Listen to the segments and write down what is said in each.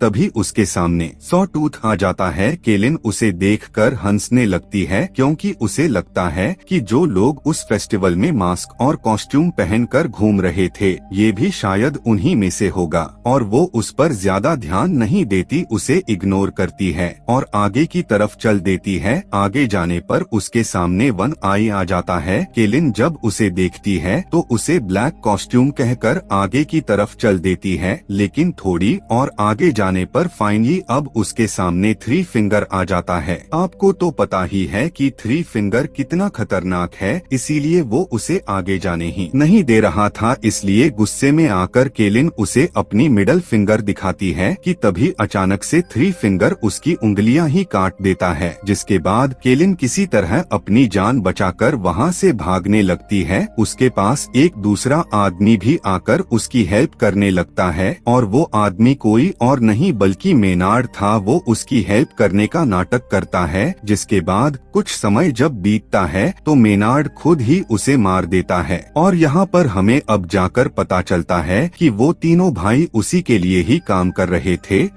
तभी उसके सामने सॉटूथ आ जाता है। केलिन उसे देखकर हंसने लगती है क्योंकि उसे लगता है कि जो लोग उस फेस्टिवल में मास्क और कॉस्ट्यूम पहनकर घूम रहे थे ये भी शायद उन्हीं में से होगा, और वो उस पर ज्यादा ध्यान नहीं देती, उसे इग्नोर करती है और आगे की तरफ चल देती है। आगे जाने पर उसके सामने वन आई आ जाता है। केलिन जब उसे देखती है तो उसे ब्लैक कॉस्ट्यूम कहकर आगे की तरफ चल देती है, लेकिन थोड़ी और आगे जाने पर फाइनली अब उसके सामने थ्री फिंगर आ जाता है। आपको तो पता ही है कि थ्री फिंगर कितना खतरनाक है, इसीलिए वो उसे आगे जाने ही नहीं दे रहा था। इसलिए गुस्से में आकर केलिन उसे अपनी मिडल फिंगर दिखाती है कि तभी अचानक से थ्री फिंगर उसकी उंगलियां ही काट देता है, जिसके बाद केलिन किसी तरह अपनी जान बचाकर वहां से भागने लगती है। उसके पास एक दूसरा आदमी भी आकर उसकी हेल्प करने लगता है और वो आदमी कोई और नहीं बल्कि मेनार्ड था। वो उसकी हेल्प करने का नाटक करता है, जिसके बाद कुछ समय जब बीतता है तो मेनार्ड खुद ही उसे मार देता है। और यहाँ पर हमें अब जाकर पता चलता है कि वो तीनों भाई उसी के लिए ही काम कर रहे थे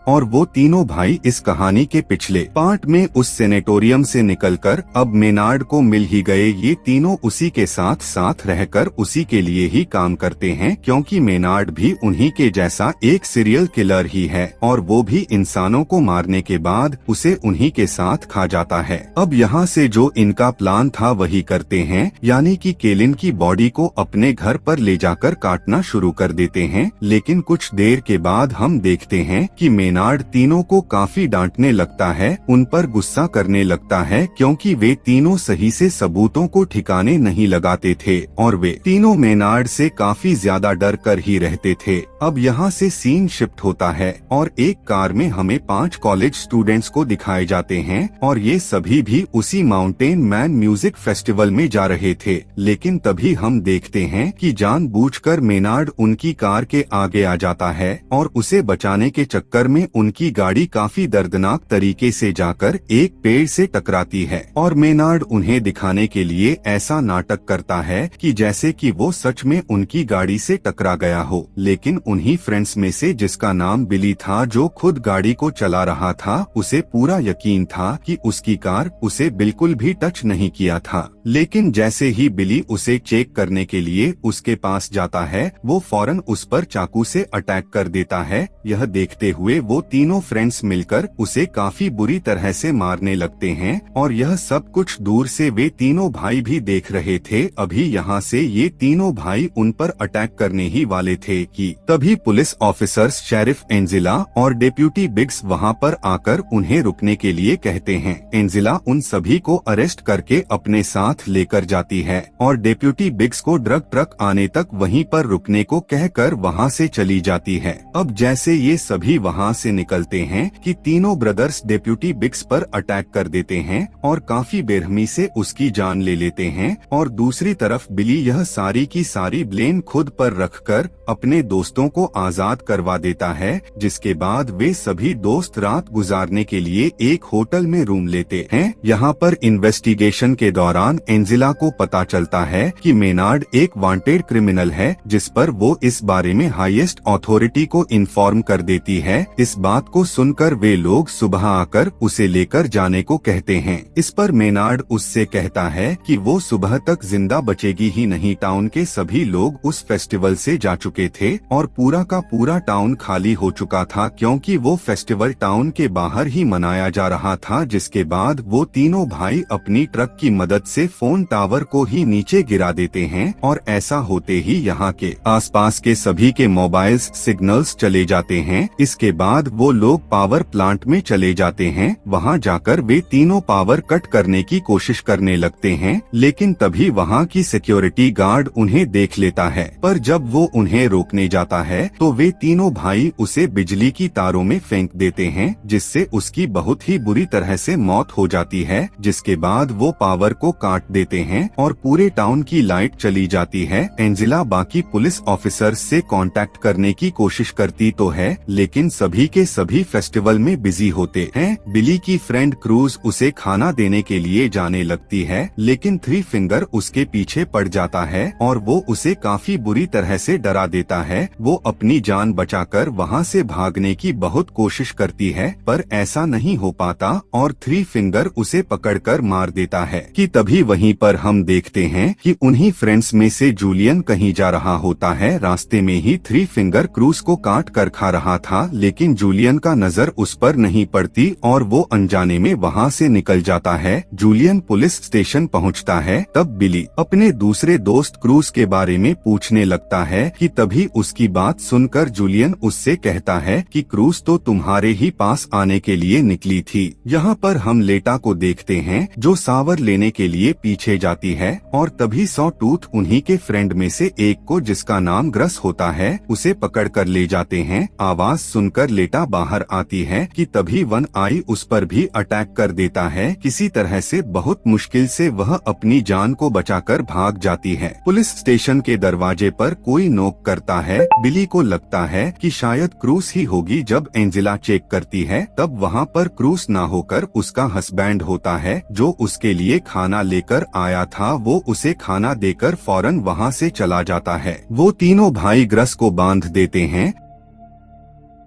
और वो तीनों भाई इस कहानी के पिछले पार्ट में उस सेनेटोरियम से निकलकर अब मेनार्ड को मिल ही गए। ये तीनों उसी के साथ साथ रहकर उसी के लिए ही काम करते हैं, क्योंकि मेनार्ड भी उन्हीं के जैसा एक सीरियल किलर ही है और वो भी इंसानों को मारने के बाद उसे उन्हीं के साथ खा जाता है। अब यहाँ से जो इनका प्लान था वही करते हैं, यानी कि केलिन की बॉडी को अपने घर पर ले जाकर काटना शुरू कर देते हैं। लेकिन कुछ देर के बाद हम देखते हैं कि मेनार्ड तीनों को काफी डांटने लगता है, उन पर गुस्सा करने लगता है, क्योंकि वे तीनों सही से सबूतों को ठिकाने नहीं लगाते थे और वे तीनों मेनार्ड से काफी ज्यादा डर कर ही रहते थे। अब यहाँ से सीन शिफ्ट होता है और एक कार में हमें 5 कॉलेज स्टूडेंट्स को दिखाए जाते हैं और ये सभी भी उसी माउंटेन मैन म्यूजिक फेस्टिवल में जा रहे थे। लेकिन तभी हम देखते हैं कि जानबूझकर मेनार्ड उनकी कार के आगे आ जाता है और उसे बचाने के चक्कर में उनकी गाड़ी काफी दर्दनाक तरीके से जाकर एक पेड़ से टकराती है और मेनार्ड उन्हें दिखाने के लिए ऐसा नाटक करता है कि जैसे कि वो सच में उनकी गाड़ी से टकरा गया हो। लेकिन उन्हीं फ्रेंड्स में से जिसका नाम बिली था, जो खुद गाड़ी को चला रहा था, उसे पूरा यकीन था कि उसकी कार उसे बिल्कुल भी टच नहीं किया था। लेकिन जैसे ही बिली उसे चेक करने के लिए उसके पास जाता है, वो फौरन उस पर चाकू से अटैक कर देता है। यह देखते हुए वो तीनों फ्रेंड्स मिलकर उसे काफी बुरी तरह से मारने लगते हैं और यह सब कुछ दूर से वे तीनों भाई भी देख रहे थे। अभी यहाँ से ये तीनों भाई उन पर अटैक करने ही वाले थे कि तभी पुलिस ऑफिसर्स शेरिफ एंजिला और डेप्यूटी बिग्स वहाँ पर आकर उन्हें रुकने के लिए कहते हैं। एंजिला उन सभी को अरेस्ट करके अपने साथ लेकर जाती है और डेप्यूटी बिग्स को ड्रग ट्रक आने तक वहीं पर रुकने को कहकर वहाँ से चली जाती है। अब जैसे ये सभी वहाँ से निकलते हैं कि तीनों ब्रदर्स डेप्यूटी बिग्स पर अटैक कर देते हैं और काफी बेरहमी से उसकी जान ले लेते हैं। और दूसरी तरफ बिली यह सारी की सारी ब्लेम खुद पर रखकर अपने दोस्तों को आजाद करवा देता है, जिसके बाद वे सभी दोस्त रात गुजारने के लिए एक होटल में रूम लेते हैं। यहाँ पर इन्वेस्टिगेशन के दौरान एंजिला को पता चलता है कि मेनार्ड एक वांटेड क्रिमिनल है, जिस पर वो इस बारे में हाईएस्ट अथॉरिटी को इन्फॉर्म कर देती है। इस बात को सुनकर वे लोग सुबह आकर उसे लेकर जाने को कहते हैं। इस पर मेनार्ड उससे कहता है कि वो सुबह तक जिंदा बचेगी ही नहीं। टाउन के सभी लोग उस फेस्टिवल से जा चुके थे और पूरा का पूरा टाउन खाली हो चुका था, क्योंकि वो फेस्टिवल टाउन के बाहर ही मनाया जा रहा था। जिसके बाद वो तीनों भाई अपनी ट्रक की मदद से फोन टावर को ही नीचे गिरा देते हैं और ऐसा होते ही यहाँ के आसपास के सभी के मोबाइल सिग्नल्स चले जाते हैं। इसके बाद वो लोग पावर प्लांट में चले जाते हैं। वहाँ जाकर वे तीनों पावर कट करने की कोशिश करने लगते हैं, लेकिन तभी वहाँ की सिक्योरिटी गार्ड उन्हें देख लेता है। पर जब वो उन्हें रोकने जाता है तो वे तीनों भाई उसे बिजली की तारों में फेंक देते हैं, जिससे उसकी बहुत ही बुरी तरह से मौत हो जाती है। जिसके बाद वो पावर को काट देते हैं और पूरे टाउन की लाइट चली जाती है। एंजिला बाकी पुलिस ऑफिसर्स से कांटेक्ट करने की कोशिश करती तो है, लेकिन सभी सभी के सभी फेस्टिवल में बिजी होते हैं। बिली की फ्रेंड क्रूज उसे खाना देने के लिए जाने लगती है, लेकिन थ्री फिंगर उसके पीछे पड़ जाता है और वो उसे काफी बुरी तरह से डरा देता है। वो अपनी जान बचाकर वहाँ से भागने की बहुत कोशिश करती है, पर ऐसा नहीं हो पाता और थ्री फिंगर उसे पकड़कर मार देता है। कि तभी वहीं पर हम देखते हैं कि उन्हीं फ्रेंड्स में से जूलियन कहीं जा रहा होता है। रास्ते में ही थ्री फिंगर क्रूज को काट कर खा रहा था, लेकिन जूलियन का नजर उस पर नहीं पड़ती और वो अनजाने में वहाँ से निकल जाता है। जूलियन पुलिस स्टेशन पहुँचता है। तब बिली अपने दूसरे दोस्त क्रूज के बारे में पूछने लगता है कि तभी उसकी बात सुनकर जूलियन उससे कहता है कि क्रूज तो तुम्हारे ही पास आने के लिए निकली थी। यहाँ पर हम लेटा को देखते हैं जो सावर लेने के लिए पीछे जाती है और तभी सॉ टूथ उन्हीं के फ्रेंड में से एक को, जिसका नाम ग्रस होता है, उसे पकड़ कर ले जाते हैं। आवाज सुनकर लेटा बाहर आती है कि तभी वन आई उस पर भी अटैक कर देता है। किसी तरह से बहुत मुश्किल से वह अपनी जान को बचाकर भाग जाती है। पुलिस स्टेशन के दरवाजे पर कोई नॉक करता है। बिली को लगता है कि शायद क्रूज ही होगी। जब एंजेला चेक करती है तब वहाँ पर क्रूज ना होकर उसका हस्बैंड होता है, जो उसके लिए खाना लेकर आया था। वो उसे खाना देकर फौरन वहाँ से चला जाता है। वो तीनों भाई ग्रस को बांध देते हैं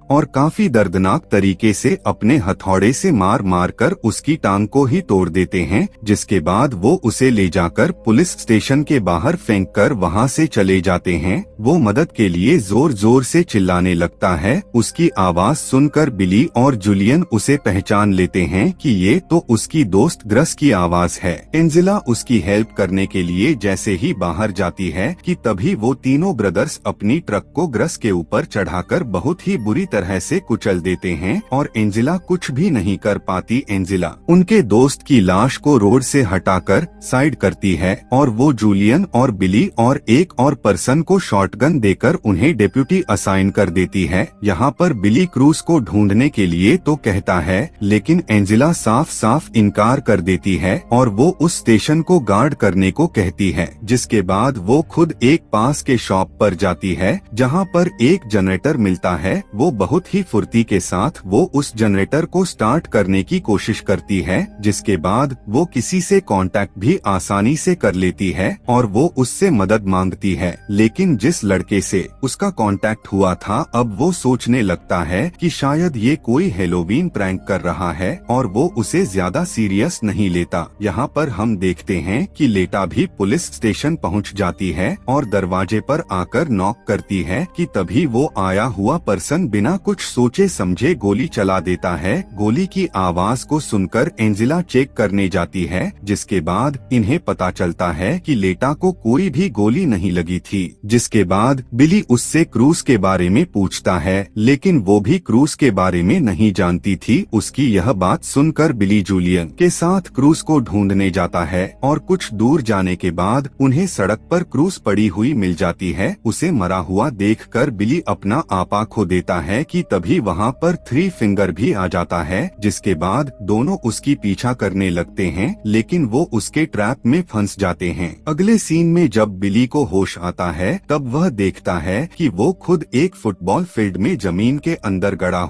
और काफी दर्दनाक तरीके से अपने हथौड़े से मार मार कर उसकी टांग को ही तोड़ देते हैं, जिसके बाद वो उसे ले जाकर पुलिस स्टेशन के बाहर फेंक कर वहाँ से चले जाते हैं। वो मदद के लिए जोर जोर से चिल्लाने लगता है। उसकी आवाज सुनकर बिली और जूलियन उसे पहचान लेते हैं कि ये तो उसकी दोस्त ग्रस की आवाज है। एंजेला उसकी हेल्प करने के लिए जैसे ही बाहर जाती है कि तभी वो तीनों ब्रदर्स अपनी ट्रक को ग्रस के ऊपर चढ़ाकर बहुत ही बुरी तरह से कुचल देते हैं और एंजेला कुछ भी नहीं कर पाती। एंजेला उनके दोस्त की लाश को रोड से हटाकर साइड करती है और वो जूलियन और बिली और एक और पर्सन को शॉटगन देकर उन्हें डेप्यूटी असाइन कर देती है। यहाँ पर बिली क्रूज को ढूंढने के लिए तो कहता है, लेकिन एंजेला साफ साफ इनकार कर देती है और वो उस स्टेशन को गार्ड करने को कहती है। जिसके बाद वो खुद एक पास के शॉप पर जाती है जहाँ पर एक जनरेटर मिलता है। वो बहुत ही फुर्ती के साथ वो उस जनरेटर को स्टार्ट करने की कोशिश करती है, जिसके बाद वो किसी से कांटेक्ट भी आसानी से कर लेती है और वो उससे मदद मांगती है। लेकिन जिस लड़के से उसका कांटेक्ट हुआ था, अब वो सोचने लगता है कि शायद ये कोई हेलोवीन प्रैंक कर रहा है और वो उसे ज्यादा सीरियस नहीं लेता। यहाँ पर हम देखते हैं कि लेटा भी पुलिस स्टेशन पहुँच जाती है और दरवाजे पर आकर नॉक करती है कि तभी वो आया हुआ पर्सन बिना कुछ सोचे समझे गोली चला देता है। गोली की आवाज को सुनकर एंजेला चेक करने जाती है, जिसके बाद इन्हें पता चलता है कि लेटा को कोई भी गोली नहीं लगी थी। जिसके बाद बिली उससे क्रूज के बारे में पूछता है, लेकिन वो भी क्रूज के बारे में नहीं जानती थी। उसकी यह बात सुनकर बिली जूलियन के साथ क्रूज को ढूंढने जाता है और कुछ दूर जाने के बाद उन्हें सड़क पर क्रूज पड़ी हुई मिल जाती है। उसे मरा हुआ देखकर बिली अपना आपा खो देता है कि तभी वहाँ पर थ्री फिंगर भी आ जाता है। जिसके बाद दोनों उसकी पीछा करने लगते हैं, लेकिन वो उसके ट्रैप में फंस जाते हैं। अगले सीन में जब बिली को होश आता है तब वह देखता है कि वो खुद एक फुटबॉल फील्ड में जमीन के अंदर गड़ा